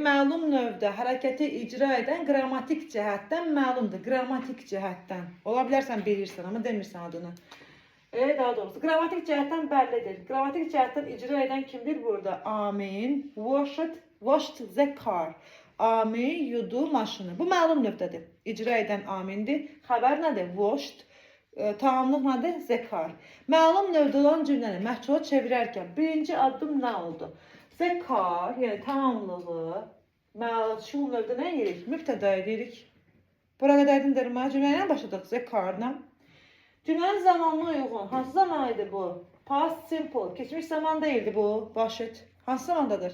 məlum növdə hərəkəti icra edən qrammatik cəhətdən məlumdur. Qrammatik cəhətdən. Ola bilərsən bilirsən, amma demirsən adını. Daha doğrusu, qrammatik cəhətdən bəllidir. Qrammatik cəhətdən icra edən kimdir burada? Amin, washed the car. Amin yudu maşını. Bu məlum növdədir. İcra edən amindir. Xəbər nədir? Washed. Tamamlıq nədir? The car. Məlum növdə olan cümləni məhcula çevirərkən birinci addım nə oldu? The car, yəni tamamlığı, məşğul növdə nə edirik? Mübtəda edirik. Bura qədər aydındır mı? Cümləyə başladıq the car-la. Cümlənin zamanına uyğun. Hansı zaman idi bu? Past simple. Keçmiş zaman değildi bu. Başet. Hansı zamandadır?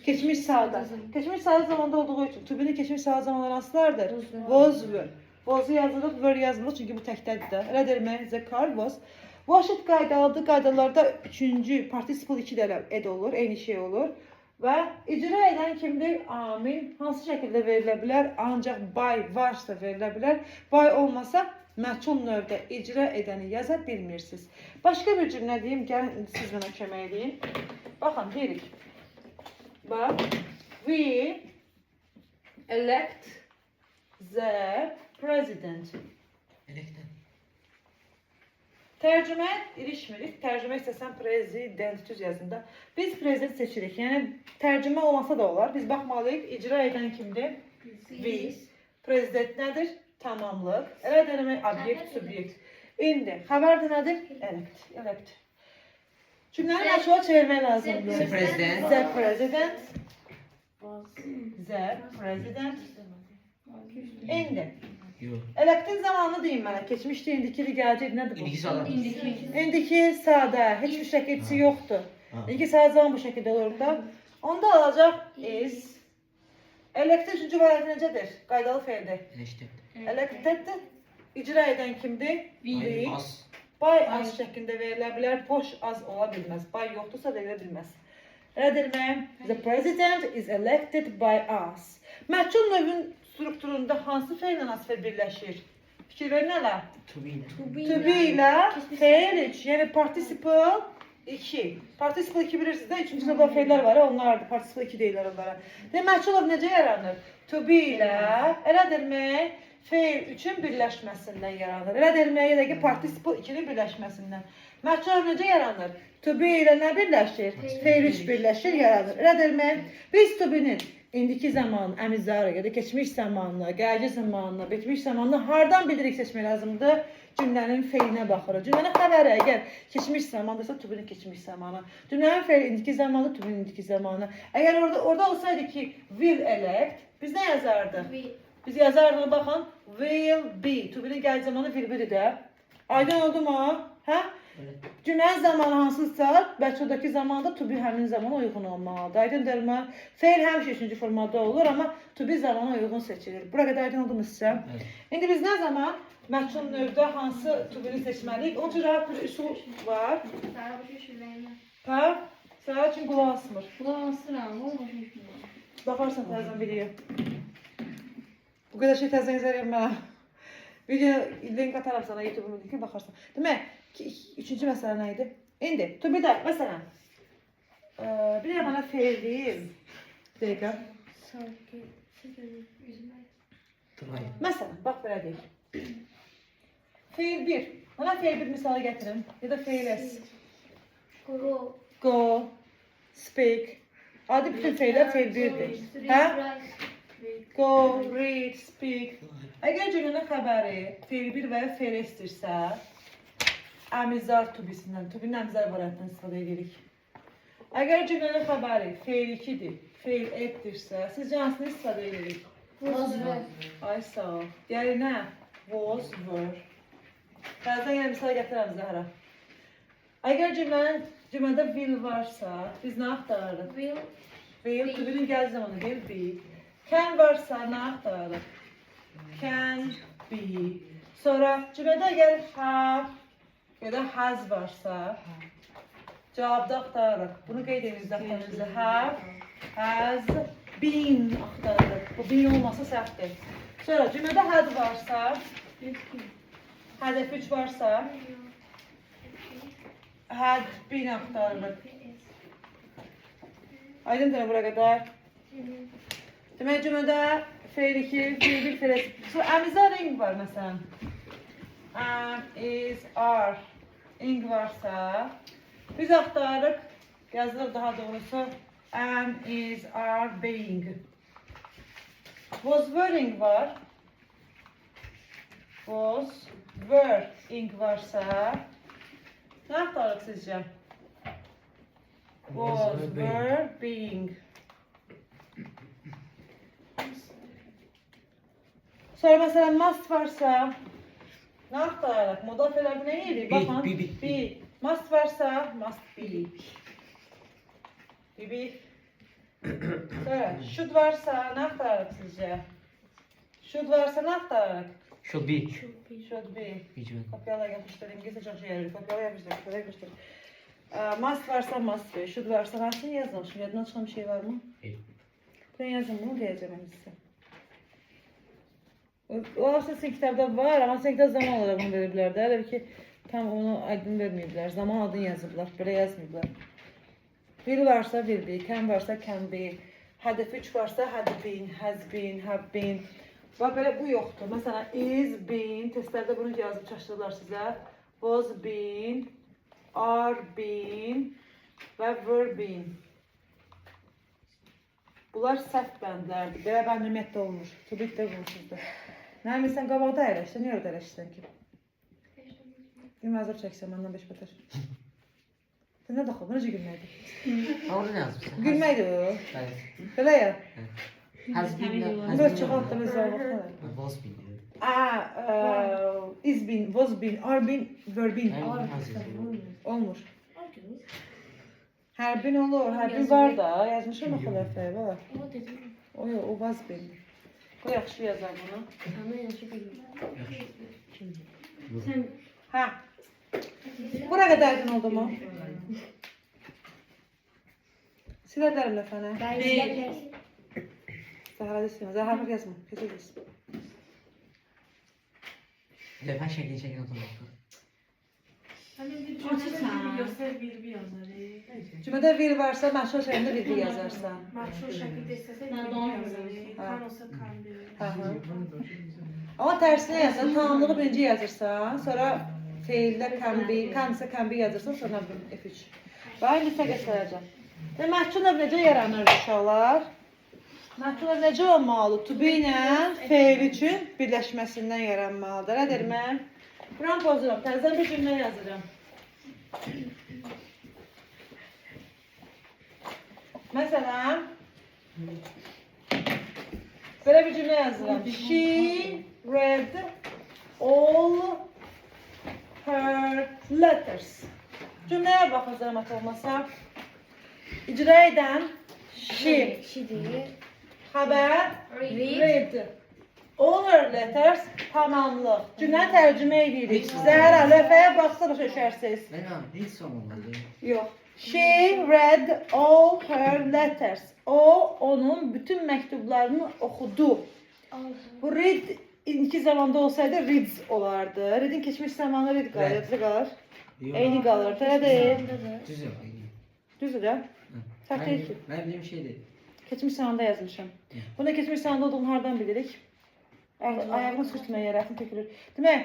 Geçmiş sağda. Geçmiş sağda zamanda olduğu için. To be'nin geçmiş sağda zamanları hansılardır? Was were. Was'u yazılıb, were yazılır çünkü bu təkdədir də. Elədir mi? The car was. Başet qaydalıdır. Qaydalarda üçüncü participle 2 dələ ed olur. Eyni şey olur. Və icra edən kimdir? Amin. Hansı şəkildə verilə bilər? Ancaq by varsa verilə bilər. By olmasa məchul növdə icra edəni yaza bilmirsiniz. Başqa bir cümlə deyim, gəlin siz mənə kömək edin. Baxın, deyirik. Bax, we elect the president. Tərcümə ilişmirik. Tərcümə istəsən prezident düz yazında. Biz prezident seçirik. Yəni tərcümə olmasa da olar. Biz baxmalıyıq. İcra edən kimdir? Biz. Prezident nədir? Tamamlıq. Elə demək obyekt, subyekt. İndi xəbərdə nədir? Elect. Cümləni məşğula çevirmək lazımdır. The president. The president. The president. İndi. Elect'in zamanını deyim mənə. Keçmişdi, indikili gələcək. Nədir bu? İndiki sadə. İndiki sadə. Heç bir şəkilçisi yoxdur. İndiki sadə zaman bu şəkildə olur da. Onda alacaq is. Elect'in üçüncü variantı necədir? Qaydalı feildir. Elect'də icra edən kimdir? We. By az şəklində verilə bilər. Boş az ola bilməz. By yoxdursa verilə bilməz. Elədir mi? The president is elected by us. Məchul növün strukturunda hansı feillə hansı feil birləşir? Fikir verin hələ. To be ilə feil 3. Yəni participle 2. Participle 2 bilirsiniz də, üçüncü sırada feillər var, onlardır. Participle 2 deyirlər onlara. Məchul növ necə yaranır? To be ilə, elədirmi? Feil 3-ün birləşməsindən yaranır. Elədirmi? Ya da ki, participle 2-nin birləşməsindən. Məchul növ necə yaranır? To be ilə nə birləşir? Feil 3 birləşir, yaranır. Elədirmi? Biz to be-nin indiki zamanı, əmizarı ya da keçmiş zamanını, gələcək zamanını, bitmiş zamanını hardan bilirik seçmək lazımdır? Cümlənin feilinə baxırıq. Cümlənin xəbəri əgər keçmiş zamandırsa, to be-nin keçmiş zamanı. Cümlənin feili indiki zamanı, to be-nin indiki zamanı. Əgər orada olsaydı ki, will elect, biz nə yazardıq? Biz yazardıq, baxın, will be. To be-nin gələcək zamanı will be-dir də. Aydın oldu mu? Hə? Cümlənin zamanı hansısa, bəlkədəki zamanda to be həmin zamana uyğun olmalıdır. Aydındır mı? Feil həmişə üçüncü formada olur, amma to be zamana uyğun seçilir. Bura qədər aydın oldu mu sizə? İndi biz nə zaman məchul növdə hansı to be-ni seçməliyik? Onun üçün rahat bir üsul var. Hə? Sənə üçün qulaq asmır. Qulaq asıram, o başa düşmür. Baxarsan təzən biliyor. Bu qədər şey təzən izləyirəm mənə. Video link atarım sana YouTube-un linki, baxarsan. Demək, üçüncü məsələ nə idi? İndi, to be-də, məsələn, bir də mənə feil deyim. Bir dəqiqə. Məsələn, bax belə deyil. Feil 1. Mənə feil 1 misalı gətirin. Ya da feil S. Go. Speak. Adi bütün feillər feil 1-dir. Hə? Go, read, speak. Əgər cümlənin xəbəri feil 1 və ya feil S-dirsə, əmizar to be-sindən, to be-nin əmizar variantından istifadə edirik. Əgər cümlənin xəbəri feil 2-dir, feil et-dirsə, sizcə hansını istifadə edirik? Ay sağ ol. Yəni nə? Was, were. Bəzən yenə misal gətirəm Zəhra. Əgər cümlədə will varsa, biz nə axtarırıq? Will, to be-nin gəldiyi zamanı will be. Can varsa nə axtarırıq? Can be. Sonra cümlədə əgər have ya da has varsa, cavabda axtarırıq. Bunu qeyd ediniz dəftərinizdə. Have, has, been axtarırıq. Bu been olmasa səhvdir. Sonra cümlədə had varsa, hədəf 3 varsa, had been axtarırıq. Aydındır bura qədər. Demək cümlədə fe'l 2, fe'l 1, fe'l 2. So, əmizə ing var məsələn. Am, is, are. Ing varsa, biz axtarırıq, yazılır daha doğrusu. Am, is, are, being. Was, were ing var. Was, were ing varsa, nə axtarırıq sizcə? Was, were, being. Sonra mesela must varsa ne aktarırıq? Modal fe'lər ne yeri? Baxın. Be. Must varsa must be. Be. Sonra should varsa ne aktarırıq sizce? Should varsa ne aktarırıq? Should be. Should be. Icmen. Kopyala yapıştır. İngilizce çok şey yarıyor. Kopyala yapıştır. Kopyala yapıştır. Must varsa must be. Should varsa ben seni yazmışım. Yadından çıkan bir şey var mı? Ben yazdım bunu diyeceğim ben size. O aslında sizin kitabda var ama sizin kitabda zaman olarak bunu veriblər də. Elə ki tam onu aydın verməyiblər. Zaman adını yazıblar. Belə yazmayıblar. Will varsa will be, can varsa can be, had 3 varsa had been, has been, have been. Bax belə bu yoxdur. Məsələn is been testlərdə bunu yazıb çaşdırırlar sizə. Was been, are been və were been. Bunlar səhv bəndlərdir. Belə bənd ümumiyyətlə olmur. Tubikdə qurmuşuzdur. Nə bilirsən, qabaqda əyləşsən, niyə orada əyləşsən ki? Gülməzər çəksən, məndən 5 batır. Sən nə daxıl, bu necə gülməkdir? Orada ne yazmışsın? Gülməkdir o. Evet. Belə ya. Has been. Böyle çıxart da biz var baxsana. Was been. Is been, was been, are been, were been. Olmur. Hər bin olur, hər bin var da. Yazmışam axı dəfə, bax. O yox, o was been. O yaxşı yazar bunu. Sen Hə. Bura qədərdin oldu mu? Silərlərim ləfənə. Zəhra desin, Zəhra yazma. Keçəcəyiz. Levha şekli oturmakta. göster bir yazar. Cümlədə vil varsa, məşhur şəkildə vil yazarsan. Maço şekilde istese bir yazar. Kan olsa kan bir. Amma tərsinə yazsan, tamamlığı birinci yazırsan, sonra feildə can be, can isə can be yazırsan, sonra F3. Və indi isə göstərəcəm. Məhsul növ necə yaranır uşaqlar? Məhsul növ necə olmalı? To be ilə feil üçün birləşməsindən yaranmalıdır. Nədir mən? Buram pozuram, təzdən bir cümlə yazıram. Məsələn, belə bir cümlə yazıram. She read all her letters. Cümləyə baxın zəhmət olmasa. İcra edən she. Xəbər read. All her letters tamamlıq. Cümləni tərcümə edirik. Zəhra, lövhəyə baxsa başa düşərsiniz. Ben hiç sormamalı. Yox. She read all her letters. O, onun bütün məktublarını oxudu. Bu read indiki zamanda olsaydı reads olardı. Read'in keçmiş zamanı read qalır. Eyni qalır. Elə deyil. Düz yok. Düzdür də? Səhv deyil ki. Ben bildiğim şey değil. Keçmiş zamanda yazmışam. Bunda keçmiş zamanda olduğunu hardan bilirik? Ayağını sürtmə, yerətini tökülür. Demək,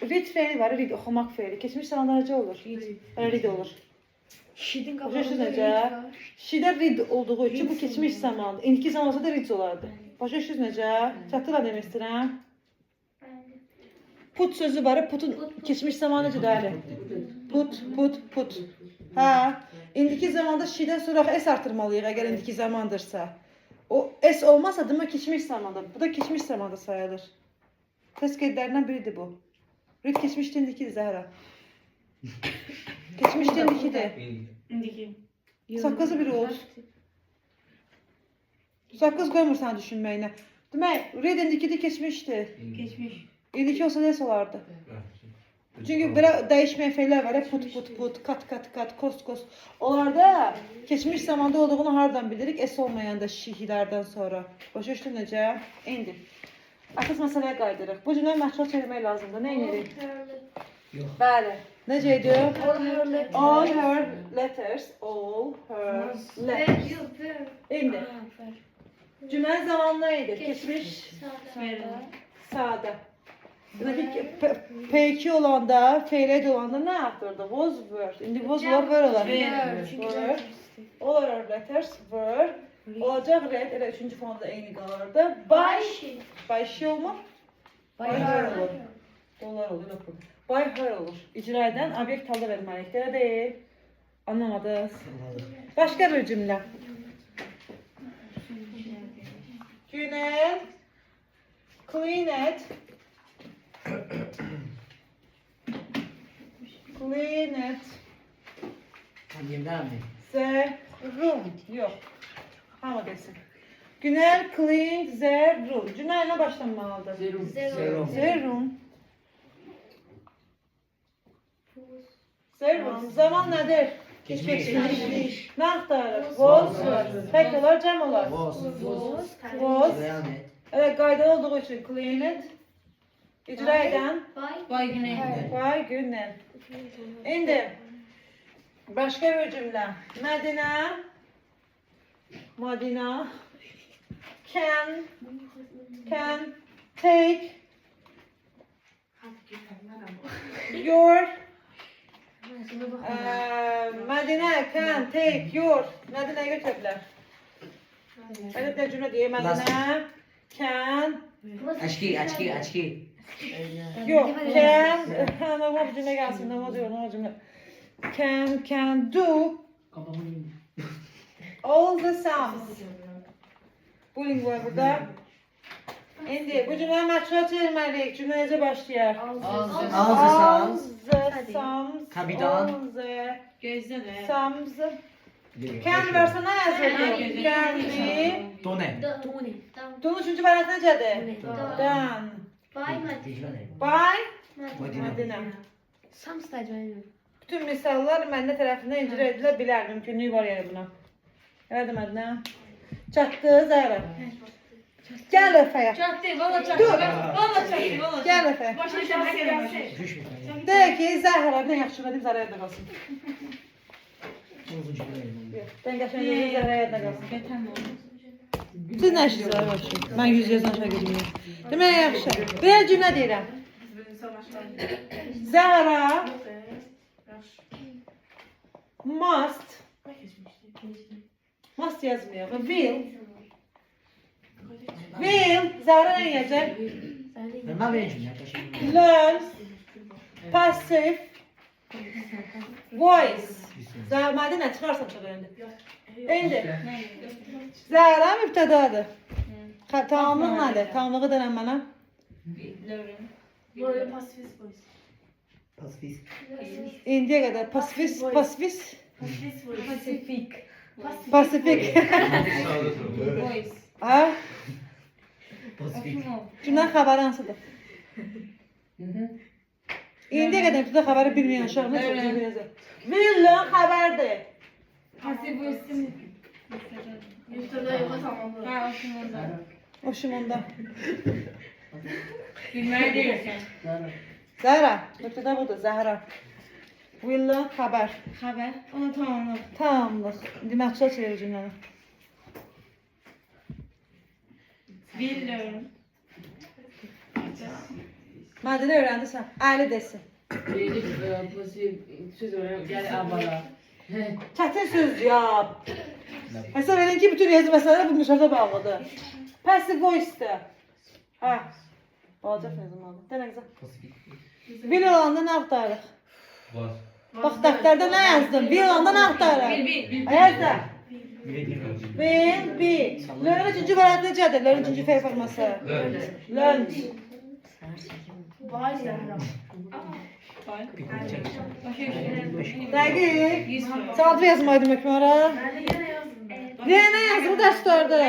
read feili var, read oxumaq feili. Keçmiş zamanda necə olur? Read olur. Şidin Başa düşdünüz necə? Şidə read olduğu üçün bu keçmiş zamandır. İndiki zaman olsa da read olardı. Başa düşdünüz necə? Çatdırla demək istəyirəm. Put sözü var, putun keçmiş zamanı necə dəli? Put. Hə. İndiki zamanda şidən sonra s artırmalıyıq əgər indiki zamandırsa. O s olmazsa demək keçmiş zamandır. Bu da keçmiş zamanda sayılır. Test qeydlərindən biridir bu. Read keçmişdə indikidir Zəhra. Keçmişdə indikidir. İndiki. Saqqızı biri olsun. Saqqız qoymursan düşünməyinə. Demək, read indikidir keçmişdir. Geçmiş. İndiki olsa nə olardı? Çünki belə dəyişməyən feillər var ya, put, kat, kost. Onlarda keçmiş zamanda olduğunu hardan bilirik? S olmayanda şihilərdən sonra. Başa düşdün necə? İndi. Əsas məsələyə qaydırıq. Bu cümlə məhdud çevirmək lazımdır. Nə edirik? Yok. Bəli. Necə ediyor? All her letters. İndi. Cümlenin zamanları idi. Geçmiş sağda. Demek P2 olanda, F2 olanda ne yaptırdı? Was, were. Şimdi was, were olar. Were. Olar letters, were. Olacak red, elə üçüncü formda eyni qalırdı. By she olmur. By her olur. Dolar olur, yox. By her olur. İcra edən obyekt halda verməlikdə deyil. Anlamadınız. Başka bir cümle. Günel clean it. Clean it. Annemden mi? The room. Yok. Ama desin. Günel clean the room. Cümleyle başlanmalıdır. The room. The room. Zaman nedir? Geçmiş. Ne aktarır? Was. Tek olar, cem olar. Was. Devam et. Evet, qaydalı olduğu için clean it. İcra eden. Vay günden. İndi. Başka bir cümle. Madina can take your Madina can take your Madina'ya götürdüler. Evet de cümle diye Madina can Açki. yok can ama bu cümle gelsin ne diyor ne cümle can do all the sums. Bullying var burada. Şimdi bu cümleyi maçına çevirmeliyik. Cümle nece başlayar? All the sums. Kabidan. All the Gözde de. sums. Can versə nə yazılır? Can be. Done. Bunun üçüncü variantı necədir? Done. By Madina. Bütün misallar məndə tərəfindən icra edilə bilər. Mümkünlüyü var yəni buna. Elədim Madina. Çatdı Zəhra. Gəl Əfəyə. Çaktı, valla çaktı. Dur. Valla çaktı, valla. Gəl Əfəyə. Başka şahı gelsin. Düşmü? Deyək ki, Zəhra nə yaxşı verdim, Zəhra yadda qalsın. Sən qəşəng yedin, Zəhra yadda qalsın. Siz nə işiniz var yaxşı? Mən 100 yazdan aşağı gedim. Demək yaxşı. Bir cümlə deyirəm. Zəhra must yazmıyor. Will Zəhra nə yiyəcək? Ben vereceğim yaklaşık. Learn passive voice. Zəhra maddə nə çıxarsan çıx indi. İndi. Zəhra mübtədadır. Tamamlıq nədir? Tamamlığı denən mənə. Böyle pasifist voice. Pasifist. İndiyə qədər pasifist. Pasifist voice. Pasifik. Voice. Ha? Pasifist. Cümlənin xəbəri hansıdır? İndiyə qədər mübtəda xəbəri bilməyən uşaq nə çox biləcək? Villan xəbərdir. Pasif voice'in. Müftada yola tamamlı. Ha, okumunda. Hoşum onda. Bilmeye diyorsun. Zəhra. Mübtəda budur. Zəhra. Villan xəbər. Haber. Onu tamamlı. Tamamlıq. İndi məqsəd çevir cümləni. Bilmiyorum. Mədəni öyrəndirsən. Əli desin. Söz öyle gel abala. Çətin söz yap. Hesab edin ki, bütün yazı məsələlər bu müşahidə bağlıdır. Passive voice-dir. Hə. Olacaq nə zaman? Demək ki, Pasifist. bil olanda nə axtarırıq? Var. Bax, dəftərdə nə yazdım? Bil olanda nə axtarırıq? Ayazda. Bil. Learn üçüncü variant necədir? Learn üçüncü F forması. Learn. Vay Zahra. Dəqiq. Saat yazmaydım hökmara. Ben de yine yazdım. Yenə yazılı dərslərdə.